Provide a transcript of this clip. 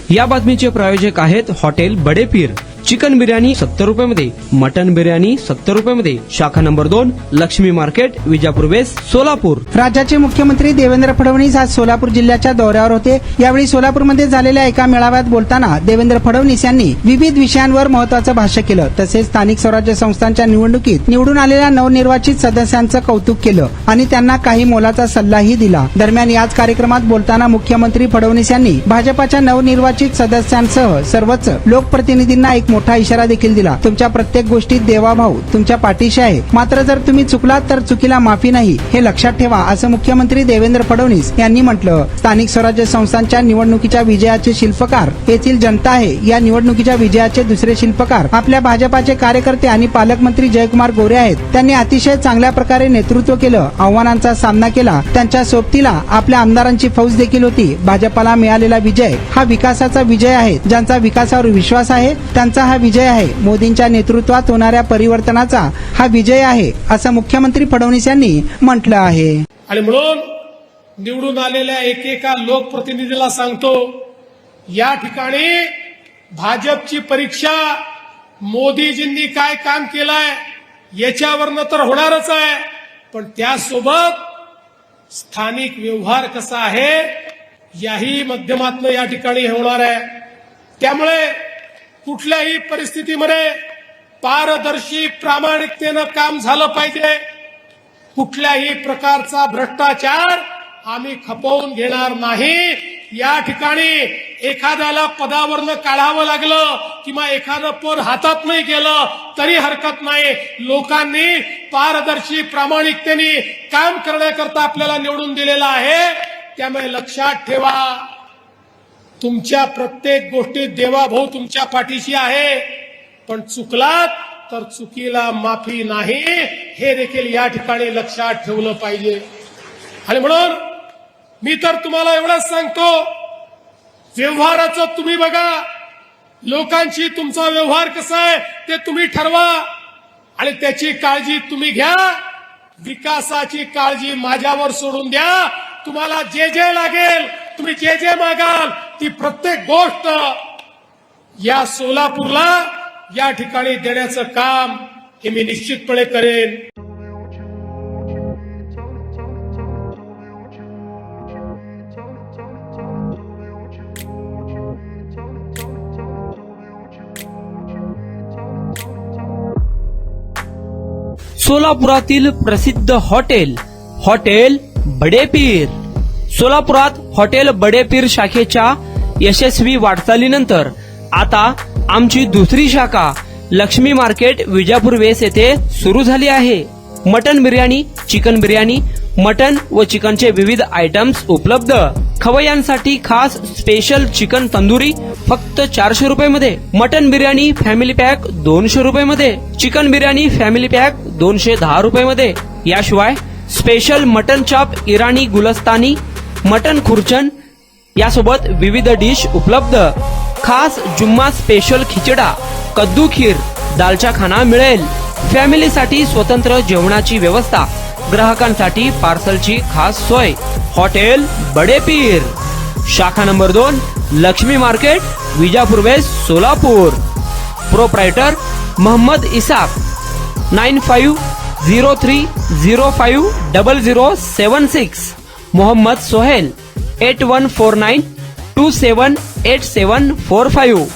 या बातमीचे प्रायोजक आहेत हॉटेल बडे पीर। चिकन बिर्याणी 70 रुपयामध्ये, मटन बिर्याणी 70 रुपयामध्ये। शाखा number 2, Laxmi market, Vijapur west, Solapur. राज्याचे मुख्यमंत्री देवेंद्र फडणवीस आज सोलापूर जिल्ह्याच्या दौऱ्यावर होते। यावेळी सोलापूरमध्ये झालेल्या एका मेळाव्यात बोलताना देवेंद्र फडणवीस यांनी विविध विषयांवर महत्त्वाचं भाष्य केलं। तसेच स्थानिक स्वराज्य संस्थांच्या निवडणुकीत निवडून आलेल्या नवनिर्वाचित सदस्यांचं कौतुक केलं आणि त्यांना काही मोलाचा सल्लाही दिला। दरम्यान याच कार्यक्रमात बोलताना मुख्यमंत्री फडणवीस यांनी भाजपाच्या नवनिर्वाचित सदस्यांसह सर्वच लोकप्रतिनिधींना एक मोठा इशारा देखील दिला। तुमच्या प्रत्येक गोष्टीत देवाभाऊ तुमच्या पाठीशी आहे, मात्र जर तुम्ही चुकलात तर चुकीला माफी नाही, हे लक्षात ठेवा, असं मुख्यमंत्री देवेंद्र फडणवीस यांनी म्हटलं। स्थानिक स्वराज्य संस्थांच्या निवडणुकीच्या विजयाचे शिल्पकार येथील जनता आहे। या निवडणुकीच्या विजयाचे दुसरे शिल्पकार आपल्या भाजपाचे कार्यकर्ते आणि पालकमंत्री जयकुमार गोरे आहेत। त्यांनी अतिशय चांगल्या प्रकारे नेतृत्व केलं, आव्हानांचा सामना केला। त्यांच्या सोबतीला आपल्या आमदारांची फौज देखील होती। भाजपाला मिळालेला विजय हा विकासाचा विजय आहे। ज्यांचा विकासावर विश्वास आहे त्यांचा हा विजय आहे। मोदींच्या नेतृत्वात होणाऱ्या परिवर्तनाचा हा विजय आहे, असं मुख्यमंत्री फडणवीस यांनी म्हटलं आहे। आणि म्हणून निवडून आलेल्या एकेका लोकप्रतिनिधीला सांगतो, या ठिकाणी भाजपची परीक्षा मोदीजींनी काय काम केलंय याच्यावरनं तर होणारच आहे, पण त्यासोबत स्थानिक व्यवहार कसा आहे याही माध्यमातून या ठिकाणी होणार आहे। त्यामुळे कुठल्याही परिस्थितीमध्ये पारदर्शी प्रामाणिकतेनं काम झालं पाहिजे। कुठल्याही प्रकारचा भ्रष्टाचार आम्ही खपवून घेणार नाही। या ठिकाणी एखाद्याला पदावरनं काढावं लागलं किंवा एखादं पद हातात नाही गेलं तरी हरकत नाही। लोकांनी पारदर्शी प्रामाणिकतेने काम करण्याकरता आपल्याला निवडून दिलेलं आहे। त्यामुळे लक्षात ठेवा, तुमच्या प्रत्येक गोष्टीत देवाभाऊ तुमच्या पाठीशी आहे, पण चुकलात तर चुकीला माफी नाही, हे देखील या ठिकाणी लक्षात ठेवलं पाहिजे। आणि म्हणून मी तर तुम्हाला एवढंच सांगतो, व्यवहाराचं तुम्ही बघा, लोकांशी तुमचा व्यवहार कसा आहे ते तुम्ही ठरवा आणि त्याची काळजी तुम्ही घ्या। विकासाची काळजी माझ्यावर सोडून द्या। तुम्हाला जे जे लागेल, तुम्ही जे जे मागाल, ती प्रत्येक गोष्ट या सोलापूरला या ठिकाणी देण्याचं काम हे मी निश्चितपणे करेन। सोलापुरातील प्रसिद्ध हॉटेल बडे पीर। सोलापुरात हॉटेल बडे पीर शाखेच्या यशस्वी वाटचालीनंतर आता आमची दुसरी शाखा लक्ष्मी मार्केट, विजापूर वेस्ट येथे सुरू झाली आहे। Mutton biryani, chicken biryani, mutton व चिकनचे विविध आयटम्स उपलब्ध। खवय्यांसाठी खास स्पेशल चिकन तंदुरी फक्त 400 रुपयामध्ये, मटन बिर्याणी फॅमिली पॅक 200 रुपयामध्ये, चिकन बिर्याणी फॅमिली पॅक 210 रुपयामध्ये। याशिवाय स्पेशल मटन चाप, इराणी गुलस्तानी, मटन खुर्चन यासोबत विविध डिश उपलब्ध। खास जुम्मा स्पेशल खिचडा, कद्दू खीर, दालचा खाना मिळेल। फॅमिलीसाठी स्वतंत्र जेवणाची व्यवस्था, ग्राहकांसाठी पार्सलची खास सोय। हॉटेल बडे पीर, शाखा number 2, Laxmi market, Vijapur west, Solapur. Proprietor Mohammad Isaq, 9503050076। Mohammad Sohel, 8149278745।